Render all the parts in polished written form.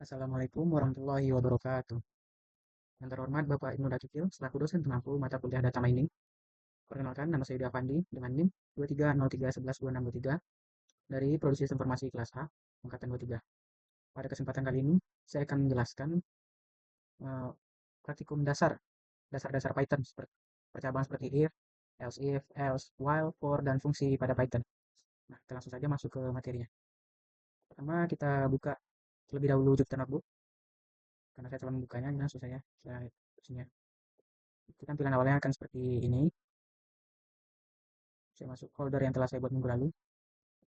Assalamualaikum warahmatullahi wabarakatuh. Yang terhormat Bapak Ibnu Dakikil, selaku dosen pengampu mata kuliah data mining. Perkenalkan, nama saya Yudha Pandi dengan NIM 2303112623 dari Prodi Sistem Informasi kelas A, angkatan 23. Pada kesempatan kali ini, saya akan menjelaskan praktikum dasar Python, seperti percabang seperti if, else, while, for, dan fungsi pada Python. Nah, kita langsung saja masuk ke materinya. Pertama, kita buka terlebih dahulu Jupyter Notebook, karena saya telah membukanya, langsung saya isinya. Tampilan awalnya akan seperti ini. Saya masuk folder yang telah saya buat minggu lalu.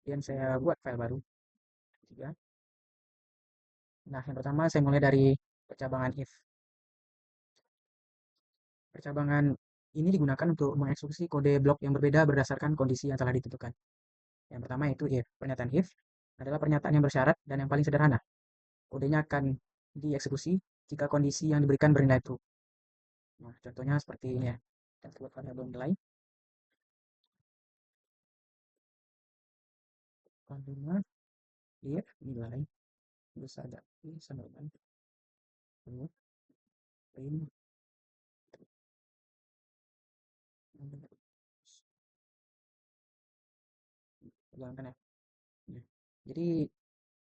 Kemudian saya buat file baru. Tiga. Nah, yang pertama saya mulai dari percabangan if. Percabangan ini digunakan untuk mengeksekusi kode blok yang berbeda berdasarkan kondisi yang telah ditentukan. Yang pertama itu if. Pernyataan if adalah pernyataan yang bersyarat dan yang paling sederhana. Kodenya akan dieksekusi jika kondisi yang diberikan bernilai true. Nah, contohnya seperti ini ya. Kita buat variabel nilai. Kalimat if nilai besar dari sama dengan print. Jalankan ya. Jadi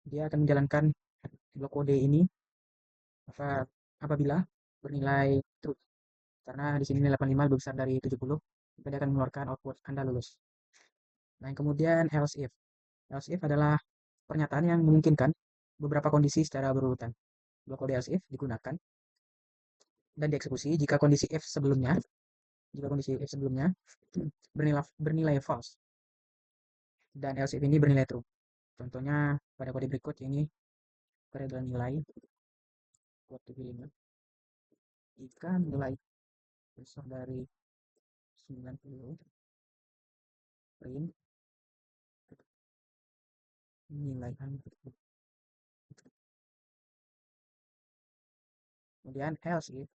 dia akan menjalankan blok kode ini apabila bernilai true. Karena di sini nilai 85 lebih besar dari 70, maka dia akan mengeluarkan output Anda lulus. Nah, yang kemudian else if. Else if adalah pernyataan yang memungkinkan beberapa kondisi secara berurutan. Blok kode else if digunakan dan dieksekusi jika kondisi if sebelumnya bernilai false dan else if ini bernilai true. Contohnya pada kode berikut ini variabel nilai waktu pilih jika nilai besar dari 90 print nilai kemudian else if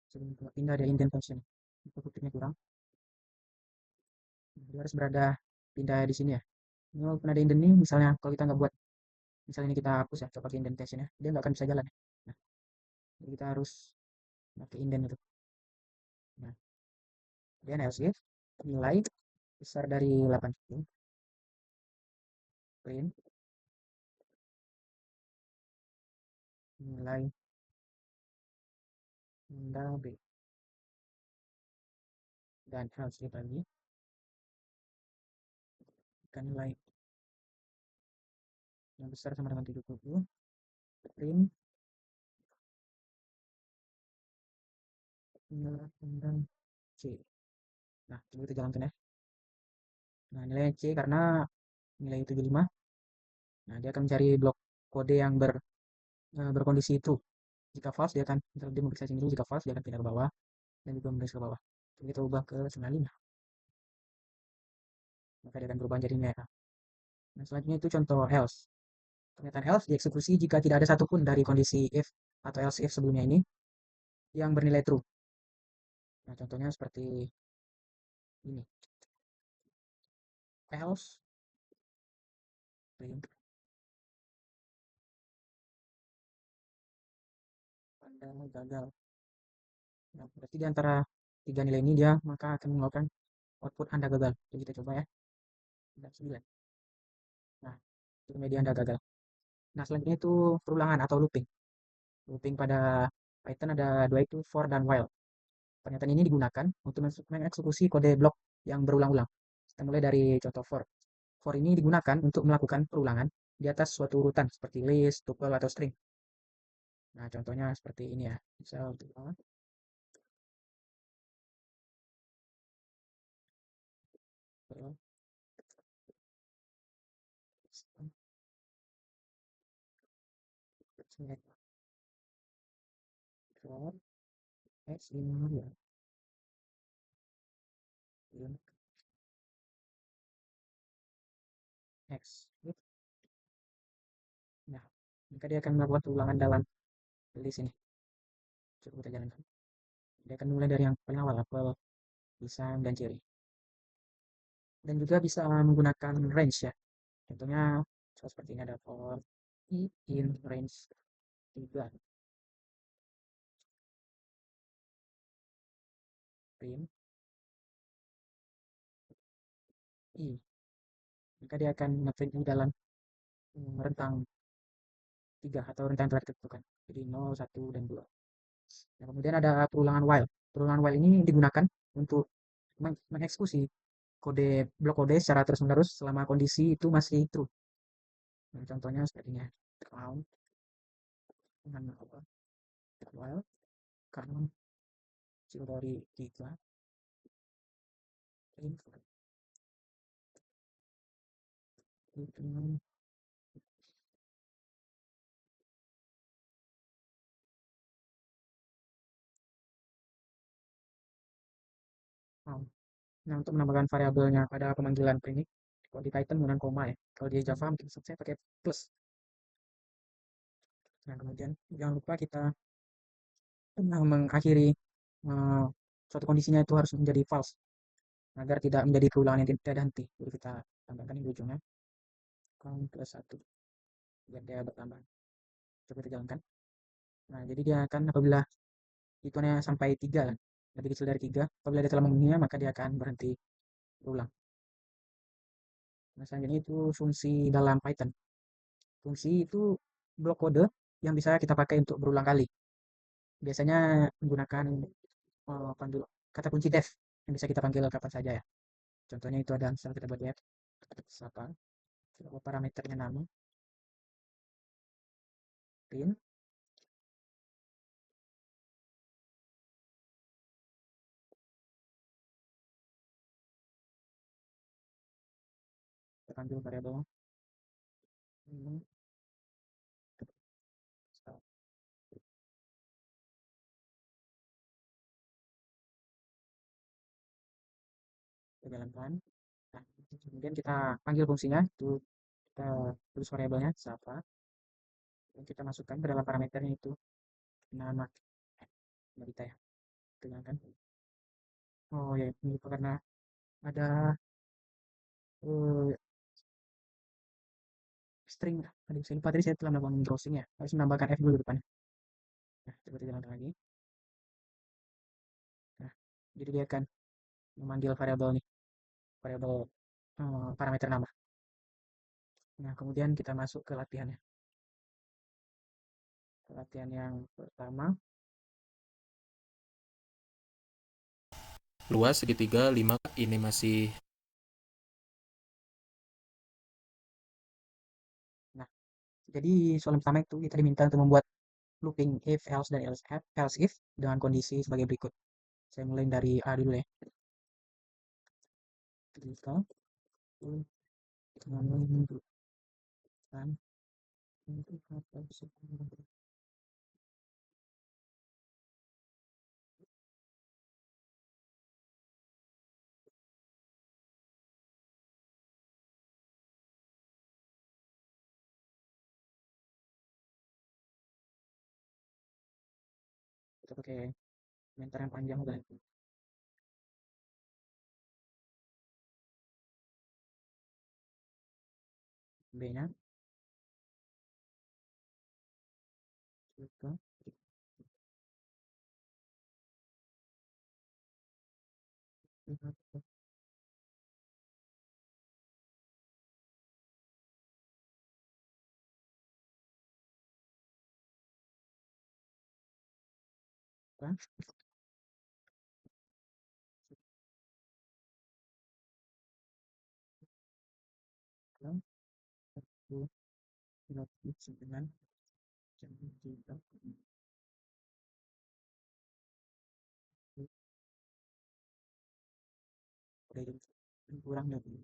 sebelum pindah dari indentation kutipnya kurang, dia harus berada pindah di sini ya. Ini walaupun ada indent nih, misalnya kalau kita nggak buat, misalnya ini kita hapus ya, coba pakai indentation ya, dia nggak akan bisa jalan ya. Nah, jadi kita harus pakai indent itu. Nah, kemudian else if nilai besar dari 80 print nilai benda b, dan else if lagi kan nilai yang besar sama dengan 70 print nilai benda c. Nah, coba kita jalankan ya. Nah, nilai c karena nilai 75. Nah, dia akan mencari blok kode yang berkondisi true. Jika false dia akan, misalnya dia memeriksa sini dulu, jika false dia akan pindah ke bawah dan juga menulis ke bawah. Jadi kita ubah ke 95, maka dia akan berubah jadi nilai A. Nah, selanjutnya itu contoh else. Pernyataan else dieksekusi jika tidak ada satupun dari kondisi if atau else if sebelumnya ini yang bernilai true. Nah, contohnya seperti ini. Else print Anda gagal. Nah, berarti di antara tiga nilai ini dia maka akan mengeluarkan output Anda gagal. Jadi kita coba ya. 9. Nah, itu media Anda gagal. Nah, selanjutnya itu perulangan atau looping. Looping pada Python ada dua, itu for dan while. Pernyataan ini digunakan untuk mengeksekusi kode blok yang berulang-ulang. Kita mulai dari contoh for. For ini digunakan untuk melakukan perulangan di atas suatu urutan seperti list, tuple, atau string. Nah, contohnya seperti ini ya. Misal select for x ini ya. X. Nah, maka dia akan melakukan ulangan dalam list ini. Coba kita jalankan. Dia akan mulai dari yang paling awal, apel, pisang, dan cherry. Dan juga bisa menggunakan range ya. Contohnya seperti ini ada for i in range 3 print i. Maka dia akan ngeprint i dalam rentang 3 atau rentang telah ditentukan. Jadi 0, 1, dan 2. Nah, kemudian ada perulangan while. Perulangan while ini digunakan untuk mengeksekusi kode blok kode secara terus-menerus selama kondisi itu masih true. Nah, contohnya seperti ini. Count dengan apa? While count kecil dari 3 print itu count. Nah, untuk menambahkan variabelnya pada pemanggilan print ini, kalau di Python menggunakan koma ya. Kalau di Java mungkin saya pakai plus. Nah, kemudian jangan lupa kita mengakhiri eh, suatu kondisinya itu harus menjadi false agar tidak menjadi keulangan yang tidak henti. Jadi kita tambahkan di ujungnya count plus 1 biar dia bertambah. Coba kita jalankan. Nah, jadi dia akan apabila hitungannya sampai 3 lah, lebih kecil dari 3, apabila dia telah memenuhinya maka dia akan berhenti berulang. Nah, selanjutnya itu fungsi dalam Python. Fungsi itu blok kode yang bisa kita pakai untuk berulang kali. Biasanya menggunakan panggil kata kunci def yang bisa kita panggil kapan saja ya. Contohnya itu ada misalnya kita buat def apa parameternya nama pin kita panggil variabel ini kita jalankan. Nah, kemudian kita panggil fungsinya itu kita tulis variabelnya siapa dan kita masukkan ke dalam parameternya itu nama kita ya kita jalankan. Oh ya ini lupa karena ada uh, string. Aduh, saya lupa tadi saya telah melakukan browsing ya harus menambahkan f dulu depannya. Nah, coba kita jalankan lagi. Nah, jadi dia akan memanggil variabel nih variabel parameter nama. Nah, kemudian kita masuk ke latihannya. Latihan yang pertama. Luas segitiga 5 ini masih. Nah, jadi soal pertama itu kita diminta untuk membuat looping if, else, dan else if dengan kondisi sebagai berikut. Saya mulai dari A dulu ya. Jika kami menunjukkan untuk apa kita pakai komentar yang panjang dan B-nya kita dengan kita kurang lebih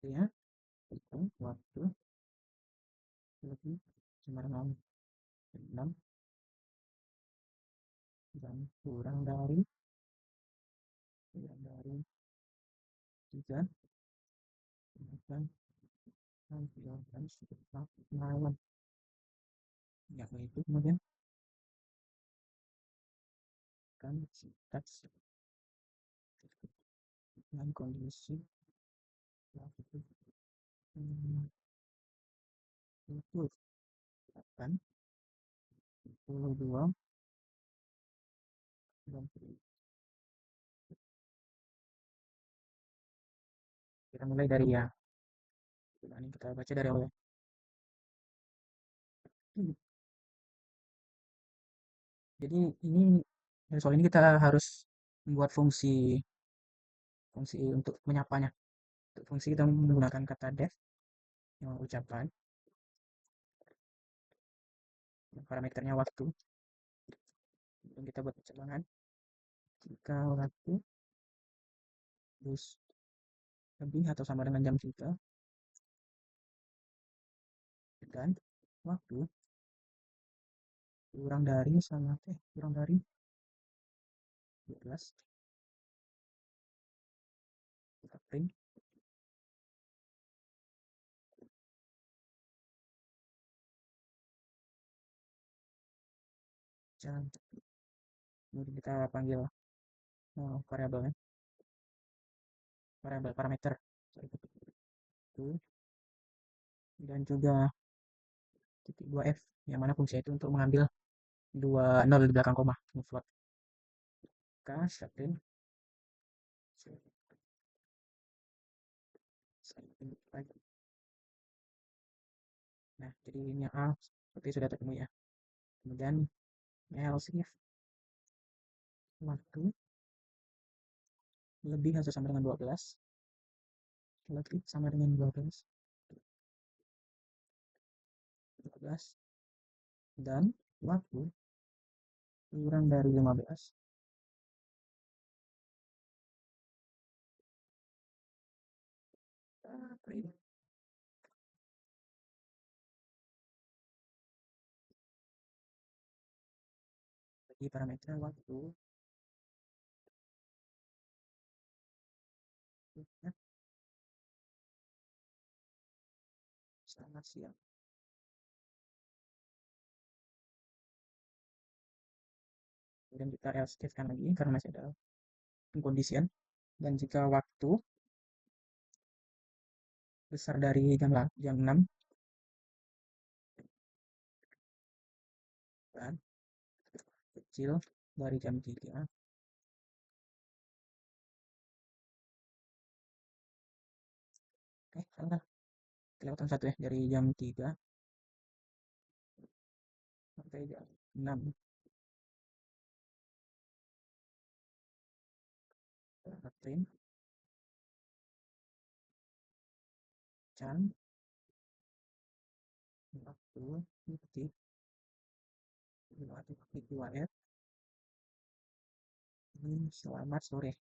ya itu waktu lebih 9,6 dan kurang dari 3 dan tampilkan setelah malam. Ya, itu kemudian kan teks dengan kondisi waktu itu akan 22 dan kita mulai dari yang ini kita baca dari awal. Jadi ini dari soal ini kita harus membuat fungsi fungsi untuk menyapanya. Untuk fungsi kita menggunakan kata def yang ucapan, yang parameternya waktu. Dan kita buat ucapan jika waktu terus lebih atau sama dengan jam 3 dan waktu kurang dari sama kurang dari 12 kita print jam, kemudian kita panggil variabelnya variabel parameter itu, dan juga titik 2f yang mana fungsi itu untuk mengambil 2 0 di belakang koma float k print nah jadi ini a seperti sudah terpenuhi ya. Kemudian else if waktu lebih atau sama dengan 12 lebih sama dengan 12 dan waktu kurang dari 15 print bagi parameter waktu ya, selamat siang. Kemudian kita else if kan lagi karena masih ada pengkondisian, dan jika waktu besar dari jam 6 dan kecil dari jam 3 salah kelewatan satu ya, dari jam 3 sampai jam 6 print jam waktu titik 2f selamat sore.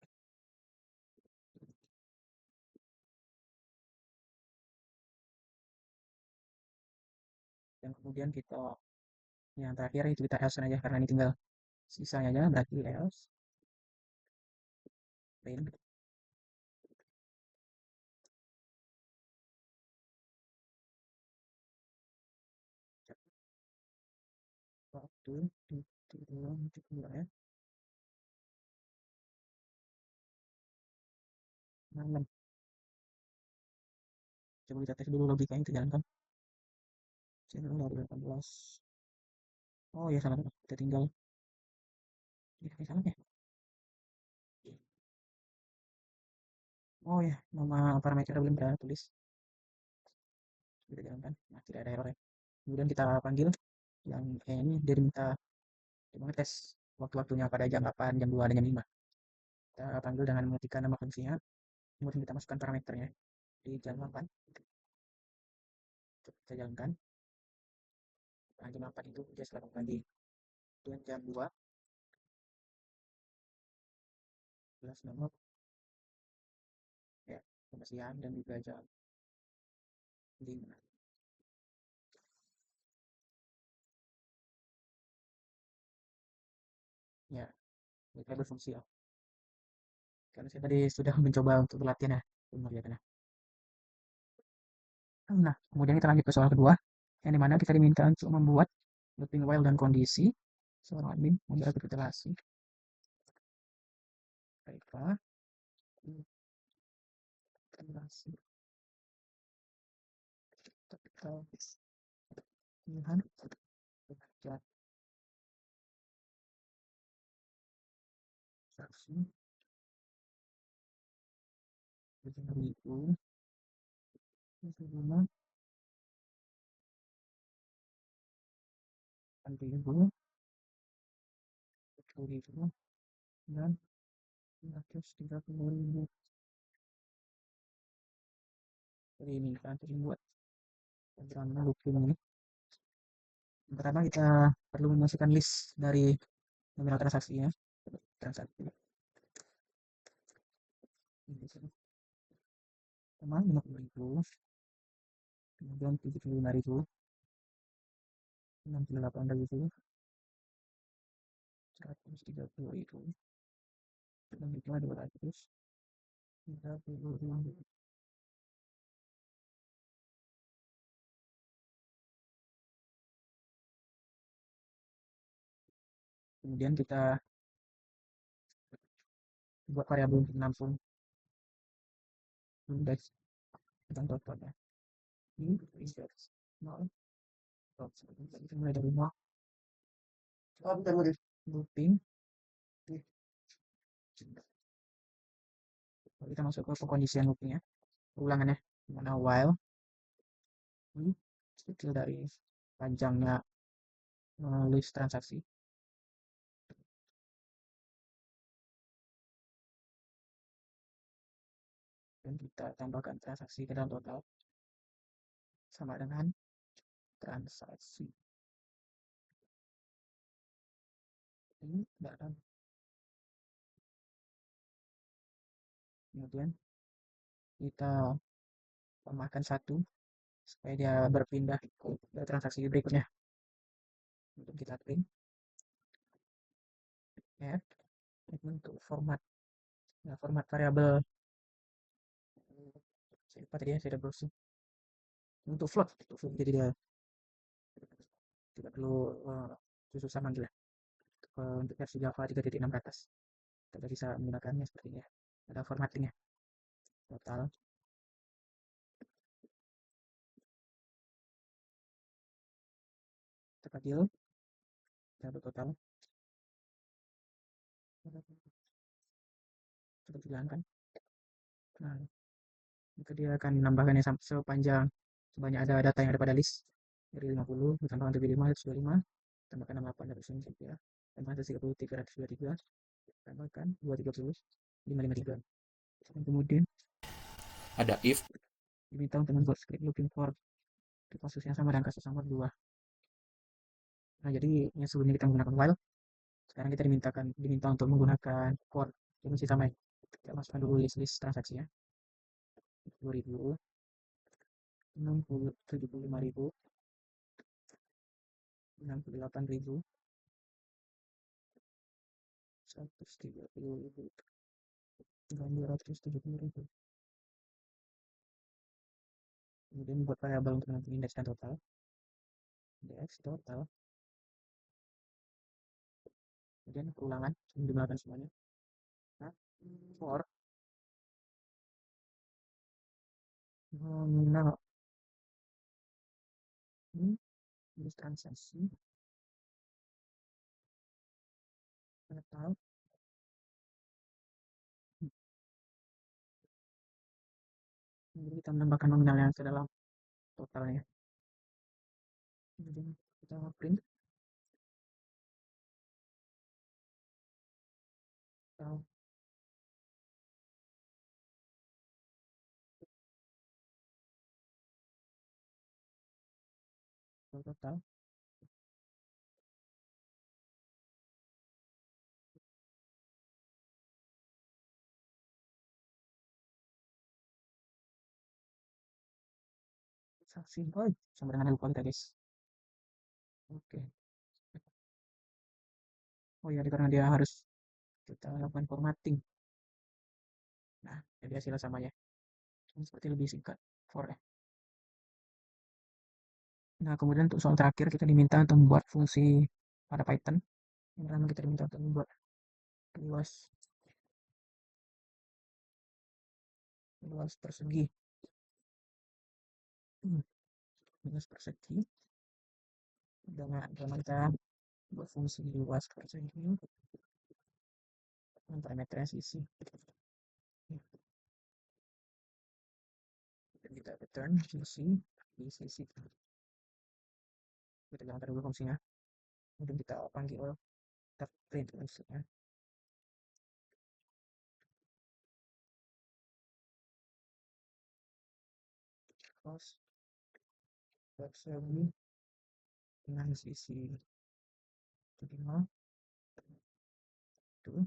Dan kemudian kita yang terakhir itu kita else aja karena ini tinggal sisanya aja, berarti else print waktu titik 2 f malam. Coba kita tes dulu logikanya itu jalan kan. Channel dari 18. Oh ya salah, kita tinggal ini salah ya. Oh ya, nama parameter belum kita tulis. Kita jalankan. Nah, tidak ada error ya. Kemudian kita panggil yang ini dia diminta tes waktu-waktunya pada jam 8, jam 2, dan jam 5. Kita panggil dengan mengetikkan nama fungsinya, kemudian kita masukkan parameternya di jam 8. Kita jalankan. Nah, jam 8 itu dia setelah lagi. Dan jam 2 11.00 ya, siang, dan juga jam 5. Ya, itu berfungsi ya. Karena saya tadi sudah mencoba untuk berlatihan ya, mengerjakannya. Nah, kemudian kita lanjut ke soal kedua, yang dimana kita diminta untuk membuat looping while dan kondisi seorang admin membuat rekapitulasi. Baiklah, rekapitulasi kapital pilihan bekerja saksi itu sebelumnya 1000, 10.000 dan 130.000. Jadi ini kita untuk membuat program looping ini. Yang pertama kita perlu memasukkan list dari nominal transaksinya. Transaksi ini pertama 50.000, kemudian 75.000, 68.000, 130.000, selanjutnya 230.000. Kemudian kita buat variabel untuk menampung guys tentang totalnya. Ini research 0. Kita mulai dari 0. Oh, bentar, looping. Kita masuk ke pengkondisian loopingnya. Ulangannya mana while ini kecil dari panjangnya list transaksi. Dan kita tambahkan transaksi ke dalam total sama dengan transaksi ini dan kemudian kita tambahkan satu supaya dia berpindah ke transaksi berikutnya. Untuk kita print ya, untuk format, nah, format variabel saya lupa tadi ya, saya udah browsing untuk float, jadi dia tidak perlu susah manggil ya. Untuk versi Java 3.6 ke atas kita bisa menggunakannya seperti ini ya. Ada formattingnya total terkecil kita total seperti kan. Nah, maka dia akan menambahkannya sepanjang sebanyak ada data yang ada pada list dari 50 ditambahkan 75 125 tambahkan 68 193 tambahkan 130 323 tambahkan 230 553 dan kemudian Ada if. diminta untuk membuat script looking for kasus yang sama dan kasus nomor 2. Nah, jadi yang sebelumnya kita menggunakan while, sekarang kita diminta untuk menggunakan for. Ini masih sama ya. Kita masukkan dulu list transaksinya. 10.000, 60, 75.000, 68.000, 130.000, dan 270.000. Kemudian buat variabel untuk nanti indeks dan total. Indeks total. Kemudian perulangan dijumlahkan semuanya. Nah, for nominal list transaksi total. Jadi kita menambahkan nominal yang ke dalam totalnya. Kemudian kita print total, total transaksi. Oh, sama dengan lupa kita guys. Oke. Oh ya, karena dia harus kita lakukan formatting. Nah, jadi hasilnya sama ya. Ini seperti lebih singkat for ya. Nah, kemudian untuk soal terakhir kita diminta untuk membuat fungsi pada Python. Yang pertama kita diminta untuk membuat luas luas persegi. Hmm, luas persegi dengan kita buat fungsi luas persegi dengan parameternya sisi. Dan kita return sisi di sisi. Kita jalankan dulu fungsinya. Kemudian kita panggil kita print fungsinya. Terus persegi dengan sisi 5 itu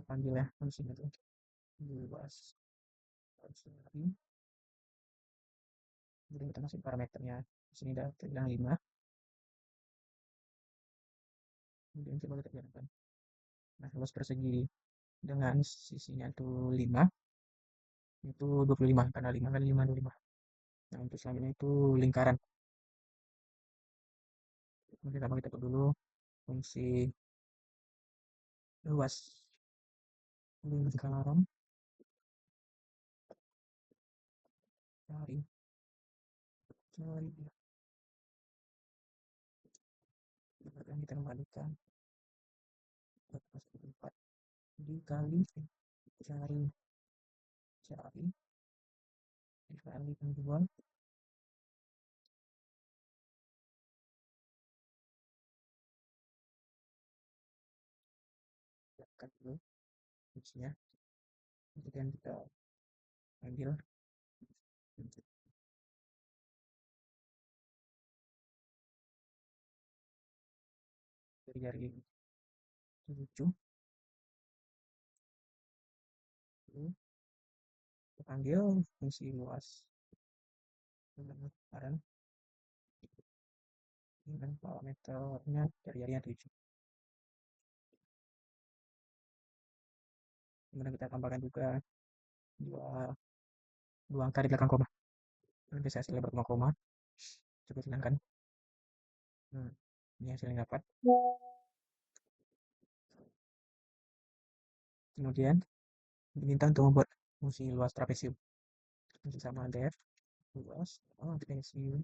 panggil ya fungsinya itu luas persegi. Kemudian kita masuk parameternya. Di sini udah bilang 5. Kemudian coba kita jalankan. Nah, luas persegi dengan sisinya itu 5 itu 25 karena 5 kali 5 25. Nah, untuk selanjutnya itu lingkaran. Kemudian kita buat dulu fungsi luas lingkaran cari cari dan kita kembalikan 4 dikali cari cari dikalikan 2 tekan dulu fungsinya. Kemudian kita ambil dari jari 7 kita panggil fungsi luas lingkaran dengan parameternya dari jarinya 7. Kemudian kita tambahkan juga dua dua angka di belakang koma. Ini bisa hasilnya berkoma-koma. Coba hilangkan. Ini hasilnya dapat. Kemudian diminta untuk membuat fungsi luas trapesium. Fungsi sama def luas trapesium.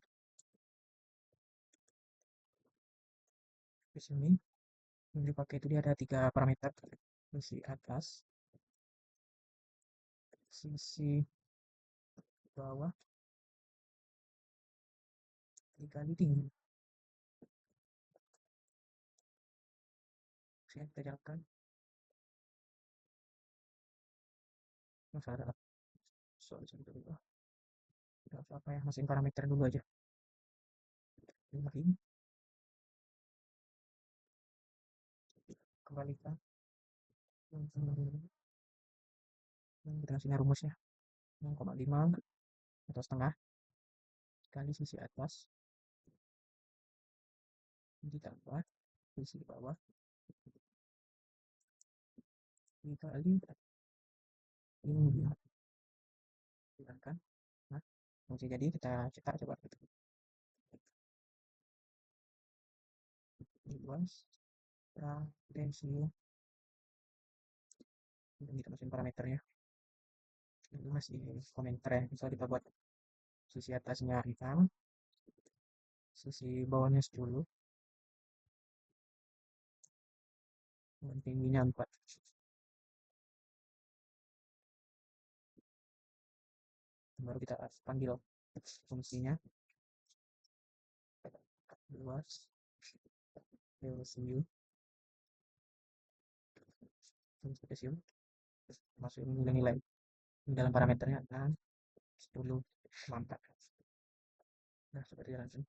Di sini yang dipakai itu dia ada 3 parameter. Sisi atas, sisi bawah, dikali tinggi. Kita jalankan. Masalah soal dulu. Tidak apa-apa ya, masukin parameter dulu aja. Kembali, kembalikan. Kita kasih rumusnya 0,5 atau setengah kali sisi atas ditambah sisi bawah dikali ini hilangkan. Nah, fungsi jadi kita cetak coba luas trapesium dan kita masukin parameternya. Ini masih komentar ya, misal kita buat sisi atasnya 6, sisi bawahnya 10, dan tingginya 4. Baru kita panggil fungsinya luas trapesium trapesium masukin nilai-nilai dalam parameternya 6 10 4. Nah, seperti langsung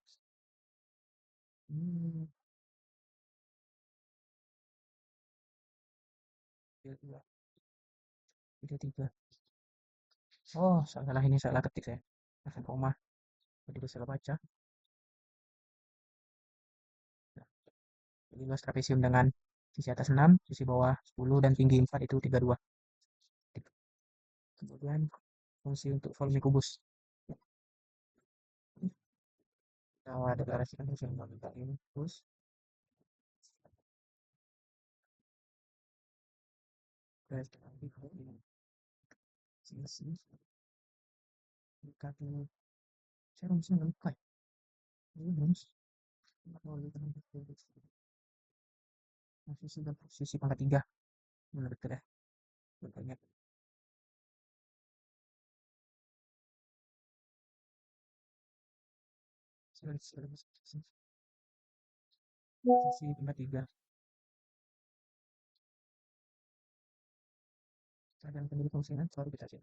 tiga dua tiga tiga. Oh, salah ini salah ketik saya. Langsung koma. Jadi salah baca. Nah, jadi luas trapesium dengan sisi atas 6, sisi bawah 10, dan tinggi 4 itu 32. Kemudian fungsi untuk volume kubus. Kita Awal deklarasikan hasil pemilihan ini terus berarti sisi dekat ini saya rumusnya nggak lupa ya ini rumus kalau posisi dan posisi pangkat tiga menurut kita banyak posisi pangkat tiga keadaan penduduk kemiskinan selalu kita cek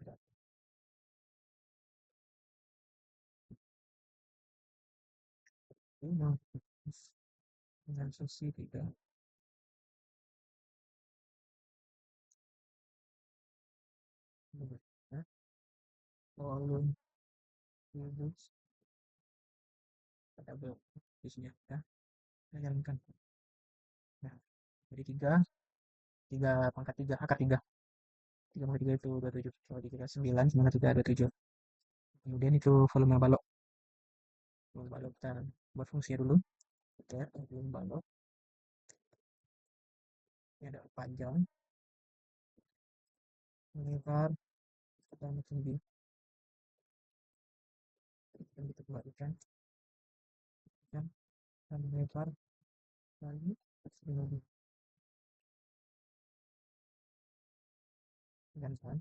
ini mau dengan sisi tiga ya volume units pada blok isinya ya kita jalankan nah jadi tiga tiga pangkat tiga akar tiga tiga pangkat tiga itu 27 kalau dikira 9 9 tiga 27 kemudian itu volume balok kita buat fungsi dulu ya volume balok ini ada panjang lebar dan tinggi dan kita kembalikan dan lebar lagi lebih dan kan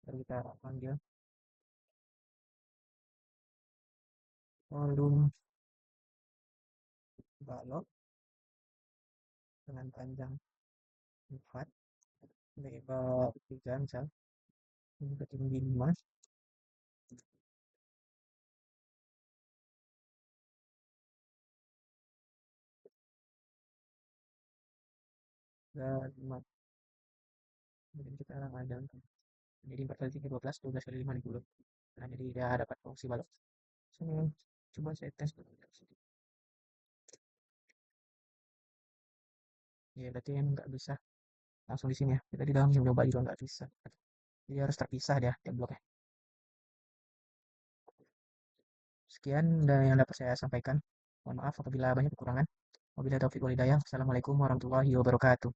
baru kita panggil volume balok dengan panjang 4 lebar 3 misal ini ketinggi 5 dan 5 kemudian kita ada jadi 4 kali 3 12 12 kali 5 20 nah jadi dia dapat fungsi balok sini coba saya tes dulu ya berarti yang nggak bisa langsung di sini ya kita di dalam coba juga nggak bisa jadi harus terpisah dia tiap bloknya sekian yang dapat saya sampaikan mohon maaf apabila banyak kekurangan wabillahi taufiq wal hidayah assalamualaikum warahmatullahi wabarakatuh